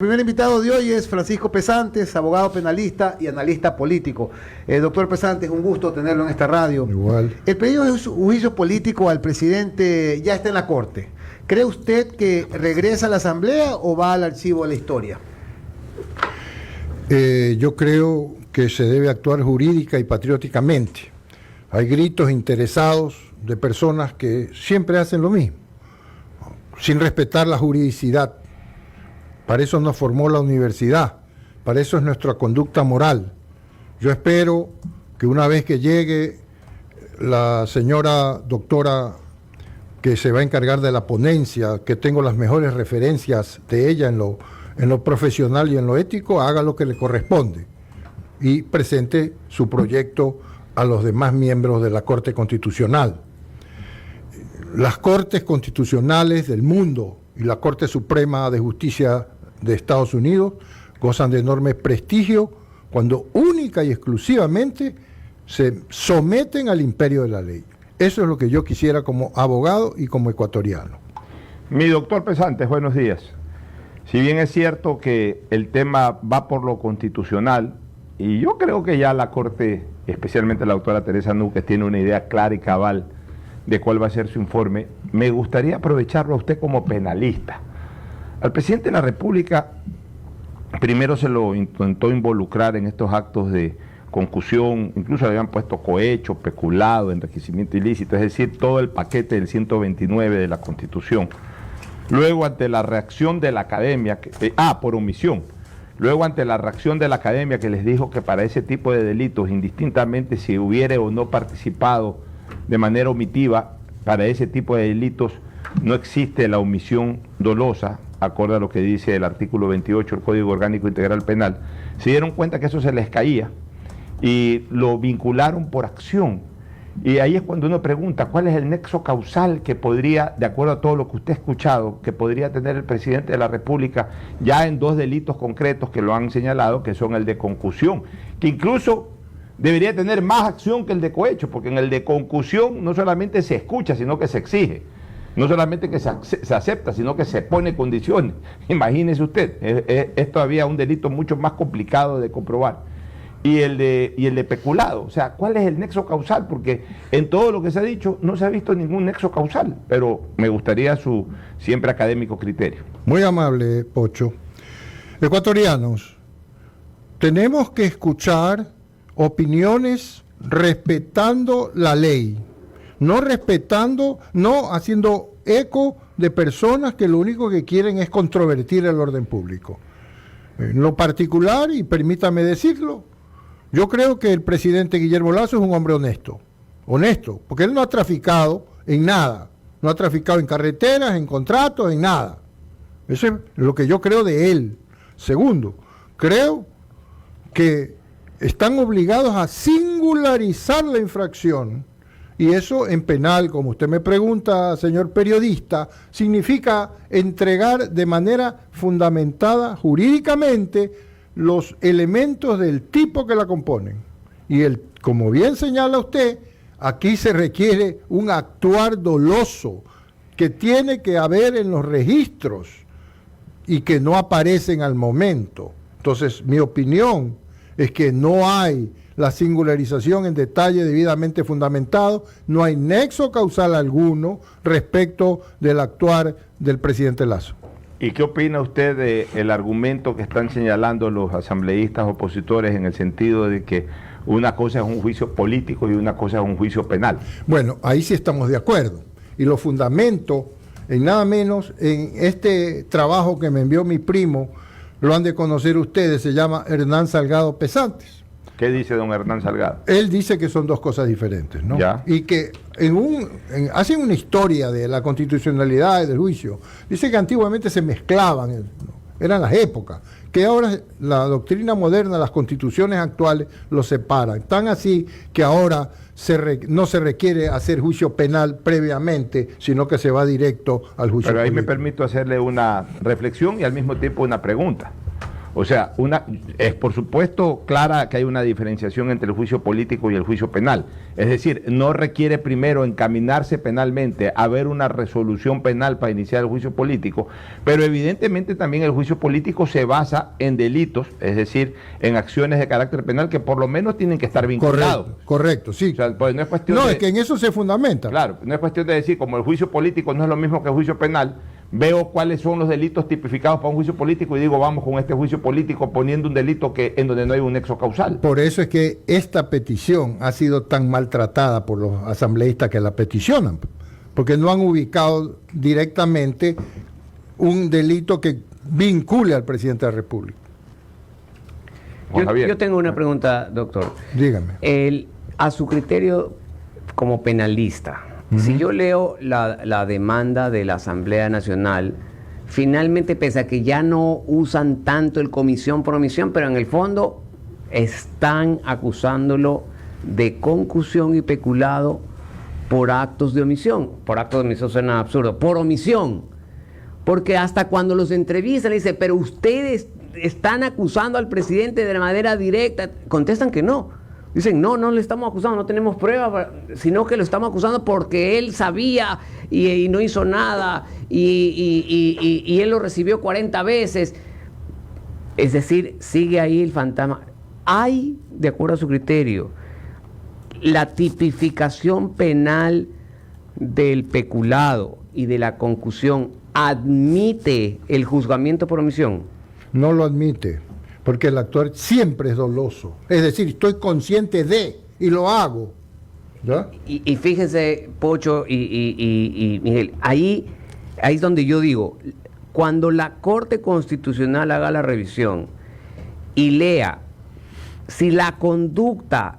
El primer invitado de hoy es Francisco Pesantes, abogado penalista y analista político. Doctor Pesantes, un gusto tenerlo en esta radio. Igual. El pedido de juicio político al presidente ya está en la Corte. ¿Cree usted que regresa a la Asamblea o va al archivo de la historia? Yo creo que se debe actuar jurídica y patrióticamente. Hay gritos interesados de personas que siempre hacen lo mismo, sin respetar la juridicidad. Para eso nos formó la universidad, para eso es nuestra conducta moral. Yo espero que una vez que llegue la señora doctora que se va a encargar de la ponencia, que tengo las mejores referencias de ella en lo profesional y en lo ético, haga lo que le corresponde y presente su proyecto a los demás miembros de la Corte Constitucional. Las Cortes Constitucionales del mundo y la Corte Suprema de Justicia de Estados Unidos gozan de enorme prestigio cuando única y exclusivamente se someten al imperio de la ley. Eso es lo que yo quisiera como abogado y como ecuatoriano. Mi doctor Pesantes, buenos días. Si bien es cierto que el tema va por lo constitucional, y yo creo que ya la Corte, especialmente la doctora Teresa Núquez, tiene una idea clara y cabal de cuál va a ser su informe, me gustaría aprovecharlo a usted como penalista. Al presidente de la República primero se lo intentó involucrar en estos actos de concusión, incluso le habían puesto cohecho, peculado, enriquecimiento ilícito, es decir, todo el paquete del 129 de la Constitución. Luego, ante la reacción de la academia, por omisión, luego ante la reacción de la academia que les dijo que para ese tipo de delitos, indistintamente si hubiere o no participado de manera omitiva, para ese tipo de delitos no existe la omisión dolosa, acorde a lo que dice el artículo 28 del Código Orgánico Integral Penal, se dieron cuenta que eso se les caía y lo vincularon por acción. Y ahí es cuando uno pregunta, ¿cuál es el nexo causal que podría, de acuerdo a todo lo que usted ha escuchado, que podría tener el presidente de la República ya en dos delitos concretos que lo han señalado, que son el de concusión, que incluso debería tener más acción que el de cohecho, porque en el de concusión no solamente se escucha, sino que se exige. No solamente que se acepta, sino que se pone condiciones. Imagínese usted, es todavía un delito mucho más complicado de comprobar. Y el de peculado, o sea, ¿cuál es el nexo causal? Porque en todo lo que se ha dicho no se ha visto ningún nexo causal, pero me gustaría su siempre académico criterio. Muy amable, Pocho. Ecuatorianos, tenemos que escuchar opiniones respetando la ley. No respetando, no haciendo eco de personas que lo único que quieren es controvertir el orden público. En lo particular, y permítame decirlo, yo creo que el presidente Guillermo Lasso es un hombre honesto, porque él no ha traficado en nada, no ha traficado en carreteras, en contratos, en nada. Eso es lo que yo creo de él. Segundo, creo que están obligados a singularizar la infracción. Y eso en penal, como usted me pregunta, señor periodista, significa entregar de manera fundamentada jurídicamente los elementos del tipo que la componen. Y como bien señala usted, aquí se requiere un actuar doloso que tiene que haber en los registros y que no aparecen al momento. Entonces, mi opinión es que no hay la singularización en detalle debidamente fundamentado, no hay nexo causal alguno respecto del actuar del presidente Lasso. ¿Y qué opina usted del argumento que están señalando los asambleístas opositores en el sentido de que una cosa es un juicio político y una cosa es un juicio penal? Bueno, ahí sí estamos de acuerdo. Y lo fundamento en nada menos en este trabajo que me envió mi primo, lo han de conocer ustedes, se llama Hernán Salgado Pesantes. ¿Qué dice don Hernán Salgado? Él dice que son dos cosas diferentes, ¿no? Ya. Y que hacen una historia de la constitucionalidad y del juicio. Dice que antiguamente se mezclaban, ¿no? Eran las épocas, que ahora la doctrina moderna, las constituciones actuales los separan. Tan así que ahora no se requiere hacer juicio penal previamente, sino que se va directo al juicio Pero ahí político. me permito hacerle una reflexión y al mismo tiempo una pregunta. O sea, es por supuesto clara que hay una diferenciación entre el juicio político y el juicio penal. Es decir, no requiere primero encaminarse penalmente a ver una resolución penal para iniciar el juicio político, pero evidentemente también el juicio político se basa en delitos, es decir, en acciones de carácter penal que por lo menos tienen que estar vinculados. Correcto, sí. O sea, pues no es cuestión es que en eso se fundamenta. Claro, no es cuestión de decir, como el juicio político no es lo mismo que el juicio penal, veo cuáles son los delitos tipificados para un juicio político y digo, vamos con este juicio político poniendo un delito en donde no hay un nexo causal. Por eso es que esta petición ha sido tan maltratada por los asambleístas que la peticionan, porque no han ubicado directamente un delito que vincule al presidente de la República. Yo tengo una pregunta, doctor. Dígame. A su criterio como penalista, si yo leo la demanda de la Asamblea Nacional, finalmente, pese a que ya no usan tanto el comisión por omisión, pero en el fondo están acusándolo de concusión y peculado por actos de omisión. Por actos de omisión suena absurdo. Por omisión. Porque hasta cuando los entrevistan, le dice, pero ustedes están acusando al presidente de manera directa. Contestan que no. Dicen, no le estamos acusando, no tenemos pruebas, sino que lo estamos acusando porque él sabía y no hizo nada y él lo recibió 40 veces. Es decir, sigue ahí el fantasma. Hay, de acuerdo a su criterio, la tipificación penal del peculado y de la concusión admite el juzgamiento por omisión. No lo admite, porque el actuar siempre es doloso. Es decir, estoy consciente de y lo hago. ¿Ya? Y fíjense, Pocho y Miguel, ahí es donde yo digo, cuando la Corte Constitucional haga la revisión y lea si la conducta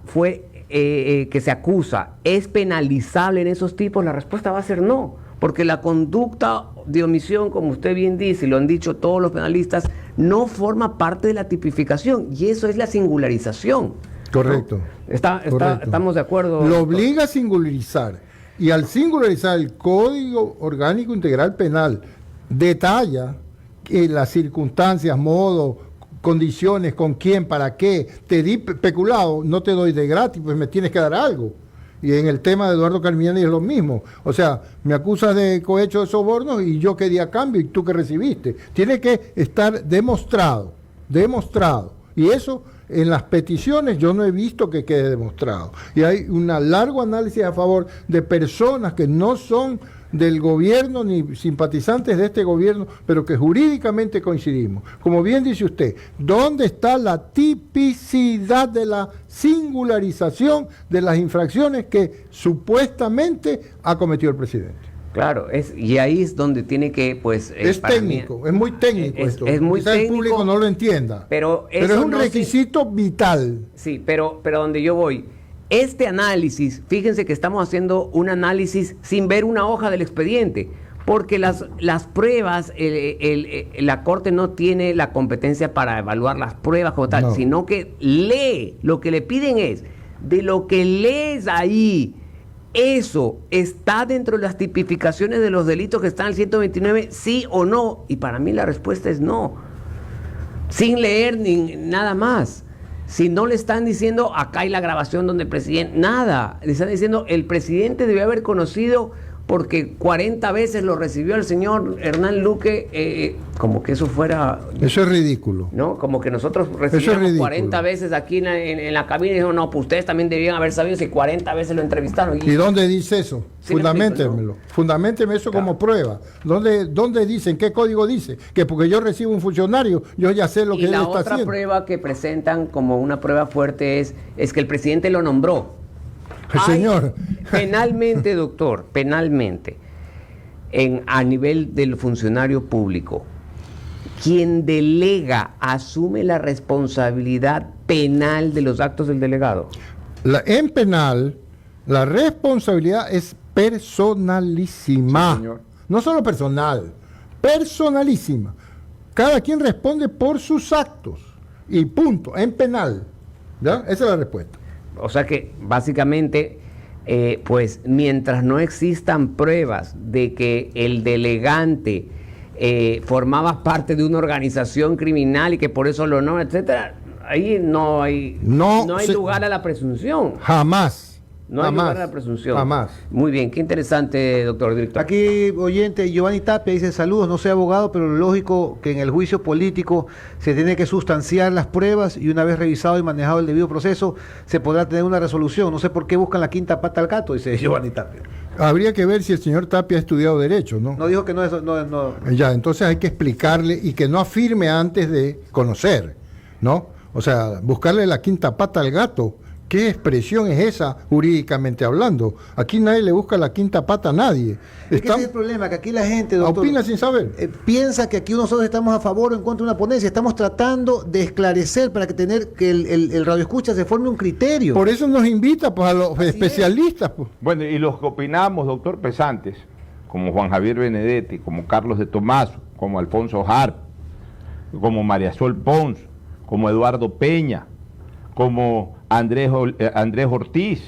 que se acusa es penalizable en esos tipos, la respuesta va a ser no, porque la conducta de omisión, como usted bien dice, y lo han dicho todos los penalistas, no forma parte de la tipificación, y eso es la singularización. Correcto. ¿No? Correcto. ¿Estamos de acuerdo? Lo obliga a singularizar, y al singularizar el Código Orgánico Integral Penal detalla las circunstancias, modo, condiciones, con quién, para qué. Te di peculado, no te doy de gratis, pues me tienes que dar algo. Y en el tema de Eduardo Carmiñani es lo mismo. O sea, me acusas de cohecho de sobornos y yo qué di a cambio y tú qué recibiste. Tiene que estar demostrado. Y eso en las peticiones yo no he visto que quede demostrado. Y hay un largo análisis a favor de personas que no son del gobierno ni simpatizantes de este gobierno, pero que jurídicamente coincidimos. Como bien dice usted, ¿dónde está la tipicidad de la singularización de las infracciones que supuestamente ha cometido el presidente? Claro, y ahí es donde tiene que, pues... es técnico, es muy técnico esto. Es muy quizás técnico, el público no lo entienda. Pero es un requisito vital. Sí, pero donde yo voy... Este análisis, fíjense que estamos haciendo un análisis sin ver una hoja del expediente, porque las pruebas, la Corte no tiene la competencia para evaluar las pruebas como tal, sino que lee. Lo que le piden es, de lo que lees ahí, eso está dentro de las tipificaciones de los delitos que están en el 129, sí o no. Y para mí la respuesta es no, sin leer ni nada más. Si no le están diciendo, acá hay la grabación donde el presidente, nada, le están diciendo, el presidente debió haber conocido porque 40 veces lo recibió el señor Hernán Luque, como que eso fuera... Eso es ridículo. ¿No? Como que nosotros recibimos 40 veces aquí en la cabina y dijeron, no, pues ustedes también debían haber sabido si 40 veces lo entrevistaron. ¿Y dónde dice eso? Sí, fundamentemelo. ¿No? Fundamenteme eso como prueba. ¿Dónde dicen? ¿Qué código dice? Que porque yo recibo un funcionario, yo ya sé lo que él está haciendo. Y la otra prueba que presentan como una prueba fuerte es que el presidente lo nombró. Señor. Penalmente, doctor, penalmente, a nivel del funcionario público, quien delega asume la responsabilidad penal de los actos del delegado. En penal, la responsabilidad es personalísima. Sí, señor. No solo personal, personalísima. Cada quien responde por sus actos. Y punto, en penal. ¿Ya? Esa es la respuesta. O sea que básicamente, pues mientras no existan pruebas de que el delegante formabas parte de una organización criminal y que por eso lo no, etcétera, ahí no hay lugar a la presunción. Jamás. No hay jamás, lugar a la presunción. Jamás. Muy bien, qué interesante, doctor director. Aquí, oyente, Giovanni Tapia dice, saludos, no soy abogado, pero lo lógico que en el juicio político se tiene que sustanciar las pruebas y una vez revisado y manejado el debido proceso, se podrá tener una resolución. No sé por qué buscan la quinta pata al gato, dice Giovanni Tapia. Habría que ver si el señor Tapia ha estudiado Derecho, ¿no? No dijo que no. Ya, entonces hay que explicarle y que no afirme antes de conocer, ¿no? O sea, buscarle la quinta pata al gato. ¿Qué expresión es esa, jurídicamente hablando? Aquí nadie le busca la quinta pata a nadie. Es que ese es el problema, que aquí la gente, doctor, opina sin saber. Piensa que aquí nosotros estamos a favor o en contra de una ponencia. Estamos tratando de esclarecer para que el radioescucha se forme un criterio. Por eso nos invita pues, a los Así especialistas. Pues. Bueno, y los que opinamos, doctor Pesantes, como Juan Javier Benedetti, como Carlos de Tomaso, como Alfonso Harp, como María Sol Pons, como Eduardo Peña, como Andrés Ortiz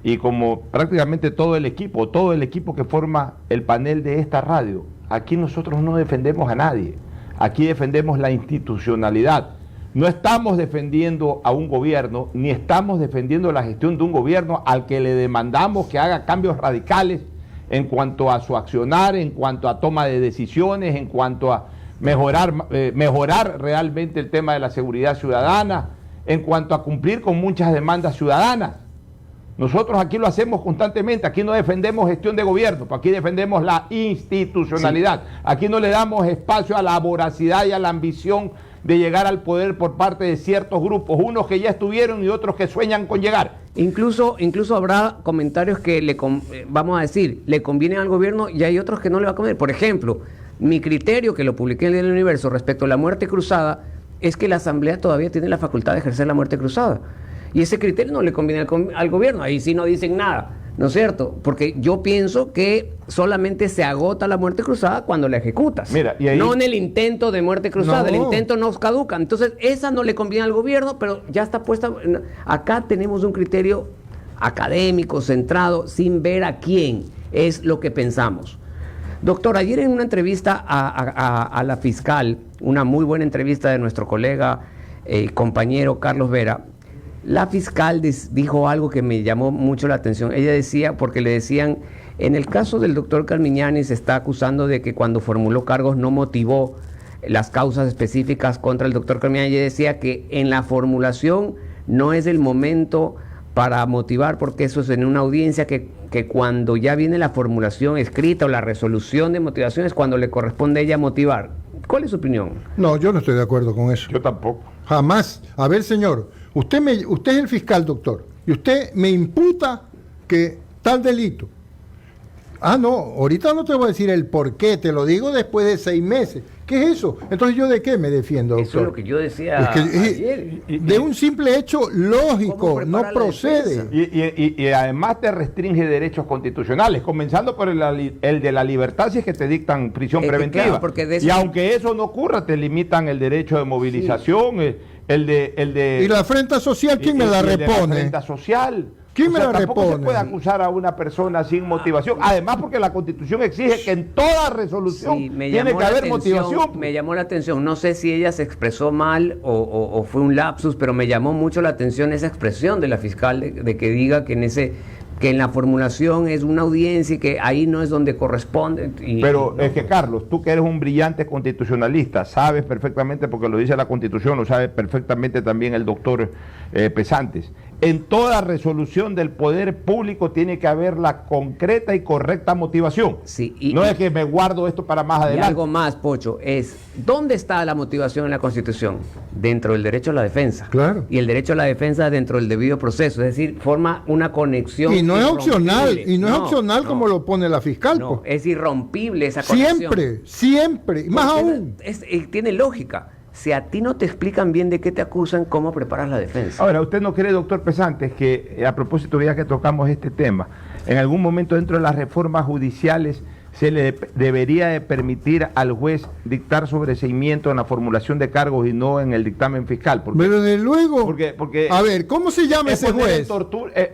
y como prácticamente todo el equipo que forma el panel de esta radio. Aquí nosotros no defendemos a nadie, aquí defendemos la institucionalidad. No estamos defendiendo a un gobierno, ni estamos defendiendo la gestión de un gobierno al que le demandamos que haga cambios radicales en cuanto a su accionar, en cuanto a toma de decisiones, en cuanto a mejorar realmente el tema de la seguridad ciudadana, en cuanto a cumplir con muchas demandas ciudadanas. Nosotros aquí lo hacemos constantemente, aquí no defendemos gestión de gobierno, aquí defendemos la institucionalidad, sí. Aquí no le damos espacio a la voracidad y a la ambición de llegar al poder por parte de ciertos grupos, unos que ya estuvieron y otros que sueñan con llegar. Incluso habrá comentarios que vamos a decir, le convienen al gobierno y hay otros que no le va a convenir. Por ejemplo, mi criterio, que lo publiqué en el Universo respecto a la muerte cruzada, es que la Asamblea todavía tiene la facultad de ejercer la muerte cruzada. Y ese criterio no le conviene al gobierno, ahí sí no dicen nada, ¿no es cierto? Porque yo pienso que solamente se agota la muerte cruzada cuando la ejecutas. Mira, y ahí... No en el intento de muerte cruzada, No. El intento no caduca. Entonces, esa no le conviene al gobierno, pero ya está puesta... Acá tenemos un criterio académico, centrado, sin ver a quién es lo que pensamos. Doctor, ayer en una entrevista a la fiscal, una muy buena entrevista de nuestro colega, compañero Carlos Vera, la fiscal dijo algo que me llamó mucho la atención. Ella decía, porque le decían, en el caso del doctor Carmiñani se está acusando de que cuando formuló cargos no motivó las causas específicas contra el doctor Carmiñani. Ella decía que en la formulación no es el momento para motivar, porque eso es en una audiencia que cuando ya viene la formulación escrita o la resolución de motivación es cuando le corresponde a ella motivar. ¿Cuál es su opinión? No, yo no estoy de acuerdo con eso. Yo tampoco. Jamás. A ver, señor, usted es el fiscal, doctor, y usted me imputa que tal delito. Ah, no, ahorita no te voy a decir el por qué, te lo digo después de 6 meses. ¿Qué es eso? Entonces, ¿yo de qué me defiendo, doctor? Eso es lo que yo decía ayer. De un simple hecho lógico, no procede. Y además te restringe derechos constitucionales, comenzando por el de la libertad, si es que te dictan prisión preventiva. Claro, porque de eso... Y aunque eso no ocurra, te limitan el derecho de movilización, sí. ¿Y la afrenta social quién me la repone? La afrenta social. ¿Quién me la tampoco repone? se puede acusar a una persona sin motivación. Además, porque la Constitución exige que en toda resolución tiene que haber motivación. Me llamó la atención. No sé si ella se expresó mal o fue un lapsus, pero me llamó mucho la atención esa expresión de la fiscal de que diga que en la formulación es una audiencia y que ahí no es donde corresponde. Pero es que, Carlos, tú que eres un brillante constitucionalista, sabes perfectamente, porque lo dice la Constitución, lo sabe perfectamente también el doctor Pesantes. En toda resolución del poder público tiene que haber la concreta y correcta motivación. Sí, no es que me guardo esto para más adelante. Y algo más, Pocho, es ¿dónde está la motivación en la Constitución? Dentro del derecho a la defensa. Claro. Y el derecho a la defensa dentro del debido proceso. Es decir, forma una conexión. Y no es irrompible. opcional, y no es opcional como lo pone la fiscal. No, es irrompible esa conexión. Siempre, y más aún. Tiene lógica. Si a ti no te explican bien de qué te acusan, ¿cómo preparas la defensa? Ahora, ¿usted no cree, doctor Pesantes, que a propósito, ya que tocamos este tema, en algún momento dentro de las reformas judiciales se le debería de permitir al juez dictar sobreseimiento en la formulación de cargos y no en el dictamen fiscal? Pero desde luego, porque a ver, ¿cómo se llama ese juez?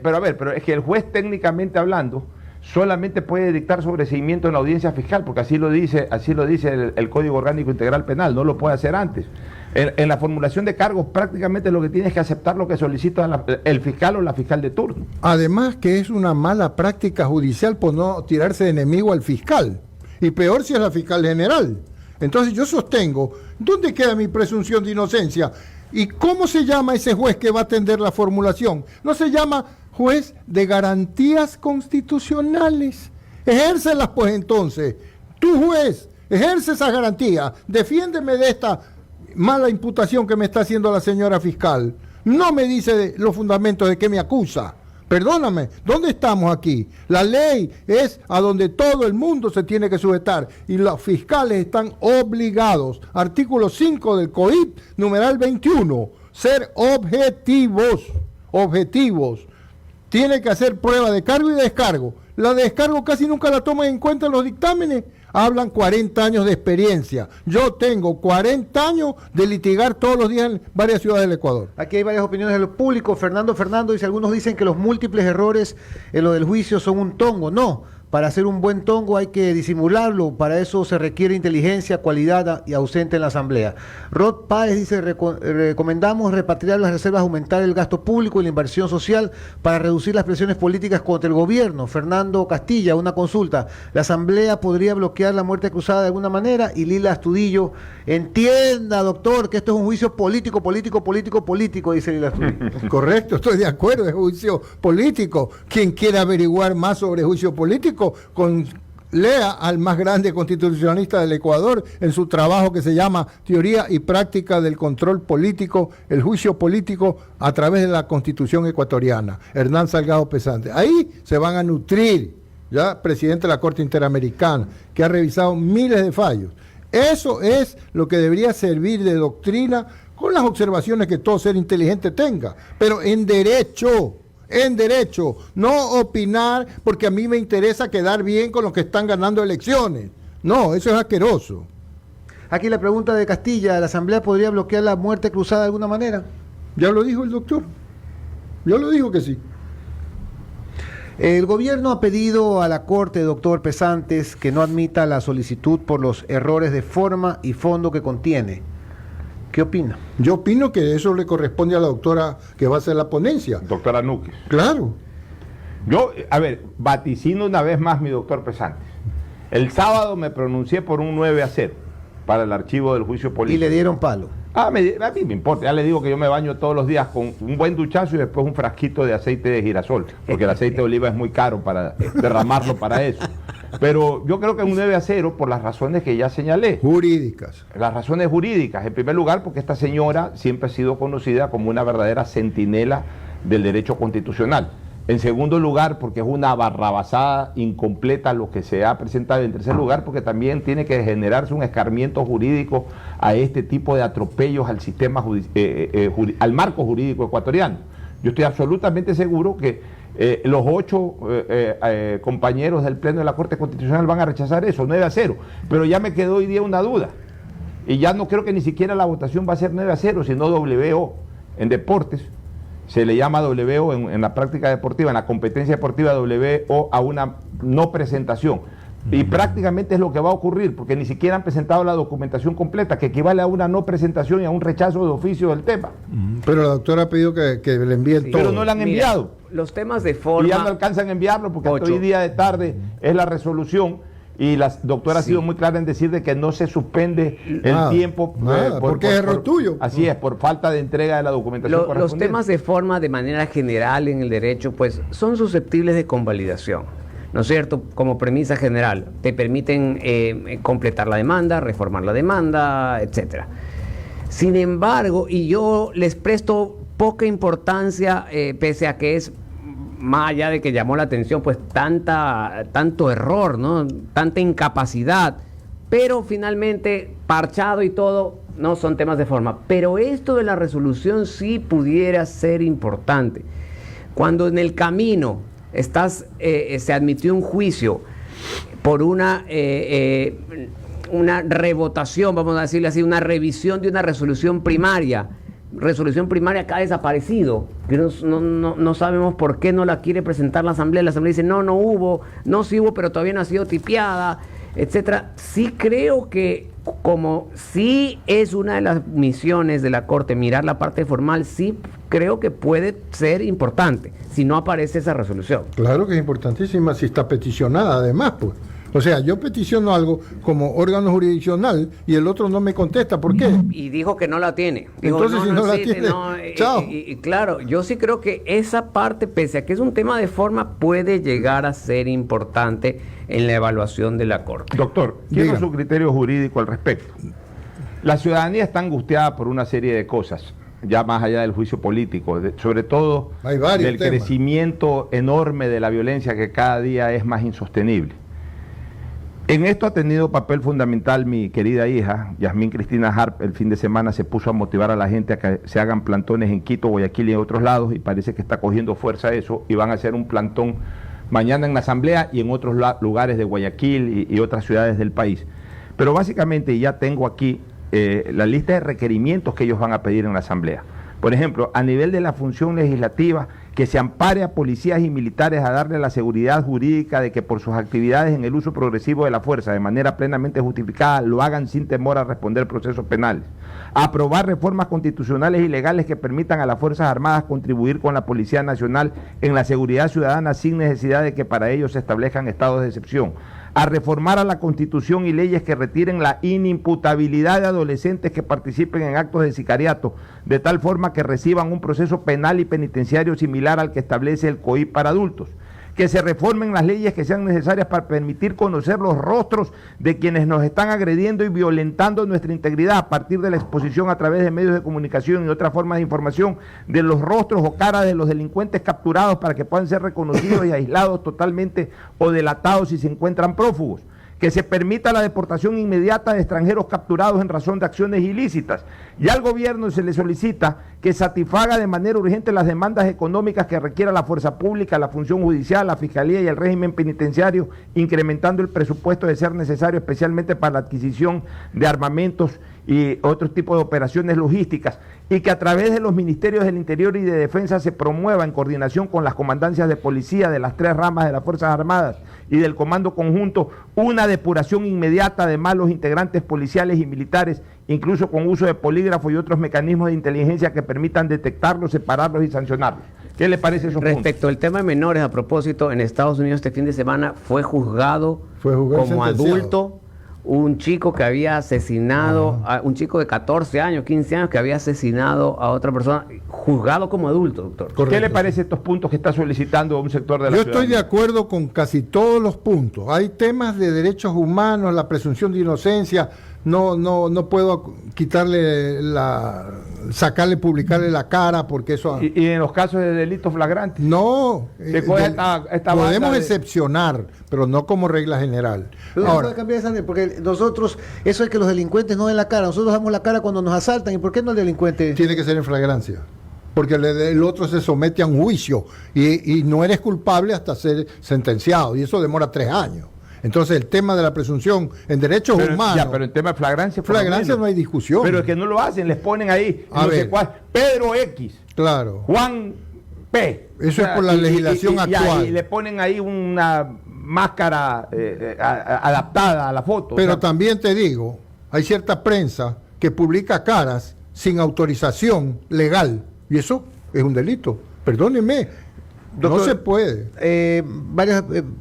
Pero es que el juez, técnicamente hablando, solamente puede dictar sobreseimiento en la audiencia fiscal, porque así lo dice el Código Orgánico Integral Penal, no lo puede hacer antes. En la formulación de cargos prácticamente lo que tiene es que aceptar lo que solicita el fiscal o la fiscal de turno. Además que es una mala práctica judicial por no tirarse de enemigo al fiscal. Y peor si es la fiscal general. Entonces yo sostengo, ¿dónde queda mi presunción de inocencia? ¿Y cómo se llama ese juez que va a atender la formulación? No se llama juez de garantías constitucionales. Ejércelas pues entonces. Tú juez, ejerce esas garantías. Defiéndeme de esta mala imputación que me está haciendo la señora fiscal. No me dice los fundamentos de qué me acusa. Perdóname, ¿dónde estamos aquí? La ley es a donde todo el mundo se tiene que sujetar y los fiscales están obligados, artículo 5 del COIP, numeral 21, ser objetivos. Tiene que hacer prueba de cargo y de descargo. La de descargo casi nunca la toman en cuenta en los dictámenes. Hablan 40 años de experiencia. Yo tengo 40 años de litigar todos los días en varias ciudades del Ecuador. Aquí hay varias opiniones del público. Fernando dice, algunos dicen que los múltiples errores en lo del juicio son un tongo. No, para hacer un buen tongo hay que disimularlo. Para eso se requiere inteligencia, cualidad y ausente en la asamblea. Rod Páez dice, recomendamos repatriar las reservas, aumentar el gasto público y la inversión social para reducir las presiones políticas contra el gobierno. Fernando Castilla, una consulta. ¿La asamblea podría bloquear la muerte cruzada de alguna manera? Y Lila Astudillo, entienda, doctor, que esto es un juicio político, dice Lila Astudillo. Correcto, estoy de acuerdo, es juicio político. Quien quiera averiguar más sobre juicio político, lea al más grande constitucionalista del Ecuador en su trabajo que se llama Teoría y Práctica del Control Político, el juicio político a través de la Constitución ecuatoriana, Hernán Salgado Pesante. Ahí se van a nutrir, ya presidente de la Corte Interamericana, que ha revisado miles de fallos. Eso es lo que debería servir de doctrina con las observaciones que todo ser inteligente tenga, pero en derecho, no opinar porque a mí me interesa quedar bien con los que están ganando elecciones. No, eso es asqueroso. Aquí la pregunta de Castilla, ¿la asamblea podría bloquear la muerte cruzada de alguna manera? Ya lo dijo el doctor. Yo lo digo que sí. El gobierno ha pedido a la Corte, doctor Pesantes, que no admita la solicitud por los errores de forma y fondo que contiene. ¿Qué opina? Yo opino que eso le corresponde a la doctora que va a hacer la ponencia. Doctora Núquez. Claro. Yo, vaticino una vez más, mi doctor Pesantes. El sábado me pronuncié por un 9-0 para el archivo del juicio político. Y le dieron palo. A mí me importa, ya le digo que yo me baño todos los días con un buen duchazo y después un frasquito de aceite de girasol, porque el aceite de oliva es muy caro para derramarlo para eso. Pero yo creo que un 9-0 por las razones que ya señalé. Jurídicas. Las razones jurídicas. En primer lugar, porque esta señora siempre ha sido conocida como una verdadera centinela del derecho constitucional. En segundo lugar, porque es una barrabasada incompleta lo que se ha presentado. En tercer lugar, porque también tiene que generarse un escarmiento jurídico a este tipo de atropellos al sistema al marco jurídico ecuatoriano. Yo estoy absolutamente seguro que los 8 compañeros del Pleno de la Corte Constitucional van a rechazar eso, 9-0. Pero ya me quedó hoy día una duda. Y ya no creo que ni siquiera la votación va a ser 9-0, sino WO. En deportes se le llama WO en la práctica deportiva, en la competencia deportiva WO a una no presentación. Y prácticamente es lo que va a ocurrir, porque ni siquiera han presentado la documentación completa, que equivale a una no presentación y a un rechazo de oficio del tema. Pero la doctora ha pedido que le envíen todo. Pero no la han enviado. Los temas de forma... Y ya no alcanzan a enviarlo, porque hasta hoy día de tarde es la resolución. Y la doctora ha sido muy clara en decir de que no se suspende el tiempo. Porque es error tuyo. Así es, por falta de entrega de la documentación correspondiente. Los temas de forma, de manera general en el derecho, pues son susceptibles de convalidación, ¿no es cierto? Como premisa general, te permiten completar la demanda, reformar la demanda, etcétera. Sin embargo, y yo les presto poca importancia, pese a que es, más allá de que llamó la atención, pues tanto error, ¿no? Tanta incapacidad, pero finalmente parchado y todo, no son temas de forma. Pero esto de la resolución sí pudiera ser importante. Cuando en el camino se admitió un juicio por una revotación, vamos a decirle así, una revisión de una resolución primaria, resolución primaria que ha desaparecido, que no sabemos por qué no la quiere presentar la Asamblea dice no hubo, sí hubo, pero todavía no ha sido tipiada, etcétera. Sí creo que como sí es una de las misiones de la Corte mirar la parte formal, sí creo que puede ser importante si no aparece esa resolución. Claro que es importantísima si está peticionada además, pues. O sea, yo peticiono algo como órgano jurisdiccional y el otro no me contesta. ¿Por qué? Y dijo que no la tiene. Dijo, entonces, si no la tiene, chao. Y claro, yo sí creo que esa parte, pese a que es un tema de forma, puede llegar a ser importante en la evaluación de la Corte. Doctor, quiero Diga. su criterio jurídico al respecto. La ciudadanía está angustiada por una serie de cosas, ya más allá del juicio político, sobre todo Hay varios del temas. crecimiento enorme de la violencia que cada día es más insostenible. En esto ha tenido papel fundamental mi querida hija, Yasmín Cristina Harp. El fin de semana se puso a motivar a la gente a que se hagan plantones en Quito, Guayaquil y en otros lados, y parece que está cogiendo fuerza eso, y van a hacer un plantón mañana en la Asamblea y en otros lugares de Guayaquil y otras ciudades del país. Pero básicamente ya tengo aquí la lista de requerimientos que ellos van a pedir en la Asamblea. Por ejemplo, a nivel de la función legislativa, que se ampare a policías y militares a darle la seguridad jurídica de que por sus actividades en el uso progresivo de la fuerza, de manera plenamente justificada, lo hagan sin temor a responder procesos penales. Aprobar reformas constitucionales y legales que permitan a las Fuerzas Armadas contribuir con la Policía Nacional en la seguridad ciudadana sin necesidad de que para ello se establezcan estados de excepción. A reformar a la Constitución y leyes que retiren la inimputabilidad de adolescentes que participen en actos de sicariato, de tal forma que reciban un proceso penal y penitenciario similar al que establece el COIP para adultos. Que se reformen las leyes que sean necesarias para permitir conocer los rostros de quienes nos están agrediendo y violentando nuestra integridad a partir de la exposición a través de medios de comunicación y otras formas de información de los rostros o caras de los delincuentes capturados para que puedan ser reconocidos y aislados totalmente o delatados si se encuentran prófugos. Que se permita la deportación inmediata de extranjeros capturados en razón de acciones ilícitas. Y al gobierno se le solicita que satisfaga de manera urgente las demandas económicas que requiera la fuerza pública, la función judicial, la fiscalía y el régimen penitenciario, incrementando el presupuesto de ser necesario, especialmente para la adquisición de armamentos y otros tipos de operaciones logísticas, y que a través de los ministerios del Interior y de Defensa se promueva en coordinación con las comandancias de policía de las 3 ramas de las Fuerzas Armadas y del Comando Conjunto una depuración inmediata de malos integrantes policiales y militares, incluso con uso de polígrafo y otros mecanismos de inteligencia que permitan detectarlos, separarlos y sancionarlos. ¿Qué le parece esos puntos? Respecto al tema de menores, a propósito, en Estados Unidos este fin de semana fue juzgado como sentenciado. adulto un chico que había asesinado, a un chico de 14 años, 15 años que había asesinado a otra persona, juzgado como adulto, doctor. Correcto. ¿Qué le parece estos puntos que está solicitando un sector de la Yo estoy de ciudadanía? acuerdo con casi todos los puntos. Hay temas de derechos humanos, la presunción de inocencia. No puedo quitarle sacarle, publicarle la cara porque eso. Y en los casos de delitos flagrantes. No, coge esta banda podemos de- excepcionar, pero no como regla general. Pero Ahora, puede cambiar esa ley, porque nosotros, eso es que los delincuentes no den la cara, nosotros damos la cara cuando nos asaltan, ¿y por qué no el delincuente? tiene que ser en flagrancia, porque el otro se somete a un juicio y no eres culpable hasta ser sentenciado, y eso demora 3 años. Entonces el tema de la presunción en derechos humanos, Pero en tema de flagrancia. por lo flagrancia menos. no hay discusión. Pero es que no lo hacen, les ponen ahí, A no sé ver. cuál, Pedro X, Claro. Juan P. Eso es por la legislación actual. Y le ponen ahí una máscara adaptada a la foto. Pero o sea, también te digo, hay cierta prensa que publica caras sin autorización legal, y eso es un delito. Perdónenme, no Doctor, se puede.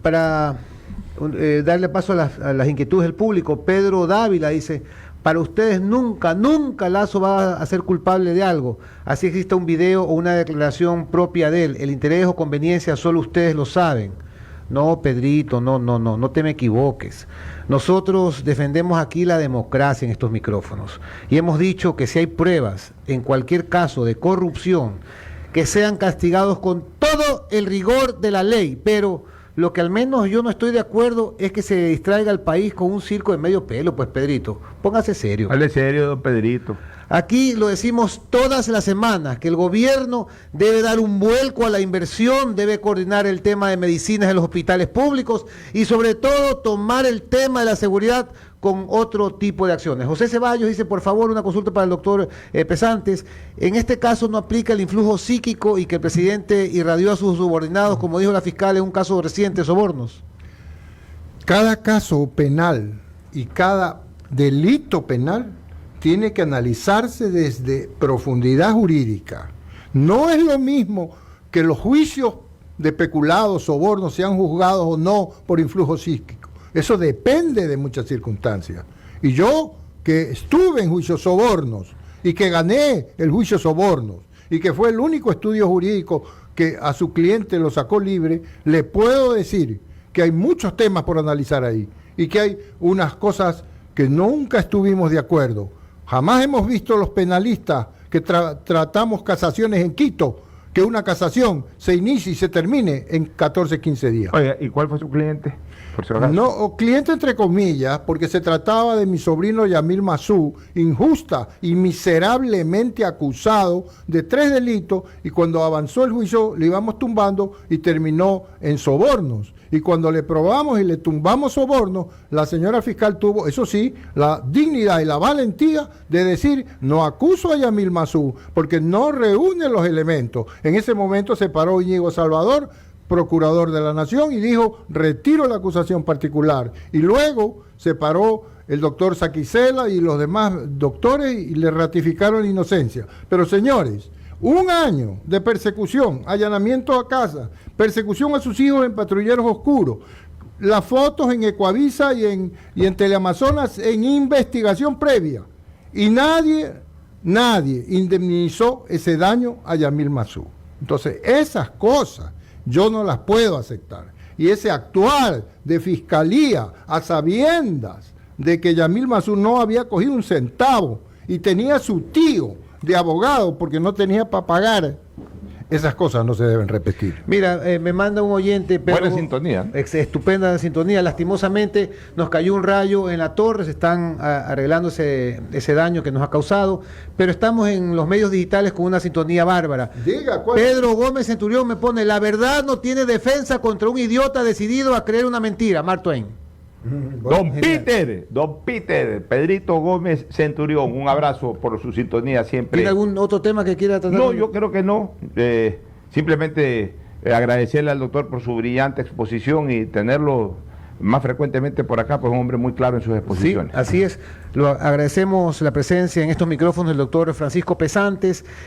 Para darle paso a las inquietudes del público, Pedro Dávila dice: para ustedes nunca Lazo va a ser culpable de algo, así exista un video o una declaración propia de él, el interés o conveniencia solo ustedes lo saben. No, Pedrito, no te me equivoques. Nosotros defendemos aquí la democracia en estos micrófonos y hemos dicho que si hay pruebas en cualquier caso de corrupción, que sean castigados con todo el rigor de la ley, pero lo que al menos yo no estoy de acuerdo es que se distraiga al país con un circo de medio pelo. Pues Pedrito, póngase serio. hable serio, don Pedrito. Aquí lo decimos todas las semanas, que el gobierno debe dar un vuelco a la inversión, debe coordinar el tema de medicinas en los hospitales públicos y sobre todo tomar el tema de la seguridad con otro tipo de acciones. José Ceballos dice, por favor, una consulta para el doctor Pesantes. En este caso no aplica el influjo psíquico y que el presidente irradió a sus subordinados, como dijo la fiscal en un caso reciente de sobornos. Cada caso penal y cada delito penal tiene que analizarse desde profundidad jurídica. No es lo mismo que los juicios de peculados, sobornos, sean juzgados o no por influjo psíquico. Eso depende de muchas circunstancias. Y yo, que estuve en juicios sobornos y que gané el juicio sobornos y que fue el único estudio jurídico que a su cliente lo sacó libre, le puedo decir que hay muchos temas por analizar ahí y que hay unas cosas que nunca estuvimos de acuerdo. Jamás hemos visto los penalistas que tratamos casaciones en Quito, que una casación se inicie y se termine en 14, 15 días. Oiga, ¿y cuál fue su cliente? Por si acaso. No, o cliente entre comillas, porque se trataba de mi sobrino Yamil Masú, injusta y miserablemente acusado de 3 delitos, y cuando avanzó el juicio le íbamos tumbando y terminó en sobornos. Y cuando le probamos y le tumbamos sobornos, la señora fiscal tuvo, eso sí, la dignidad y la valentía de decir, no acuso a Yamil Masú, porque no reúne los elementos. En ese momento se paró Íñigo Salvador, procurador de la Nación, y dijo, retiro la acusación particular. Y luego se paró el doctor Saquicela y los demás doctores y le ratificaron la inocencia. Pero señores, 1 año de persecución, allanamiento a casa, persecución a sus hijos en patrulleros oscuros, las fotos en Ecuavisa y en Teleamazonas en investigación previa. Y nadie indemnizó ese daño a Yamil Masú. Entonces, esas cosas yo no las puedo aceptar. Y ese actuar de fiscalía a sabiendas de que Yamil Masú no había cogido un centavo y tenía su tío de abogado porque no tenía para pagar, esas cosas no se deben repetir. Mira, me manda un oyente, pero buena sintonía. Estupenda sintonía. Lastimosamente nos cayó un rayo en la torre, se están arreglando ese daño que nos ha causado, pero estamos en los medios digitales con una sintonía bárbara. Diga, ¿cuál? Pedro Gómez Centurión me pone, la verdad no tiene defensa contra un idiota decidido a creer una mentira. Mark Twain. Don Peter, Pedrito Gómez Centurión, un abrazo por su sintonía siempre. ¿Tiene algún otro tema que quiera tratar? No, yo creo que no. Simplemente agradecerle al doctor por su brillante exposición y tenerlo más frecuentemente por acá, pues es un hombre muy claro en sus exposiciones. Sí, así es. Lo agradecemos la presencia en estos micrófonos del doctor Francisco Pesantes.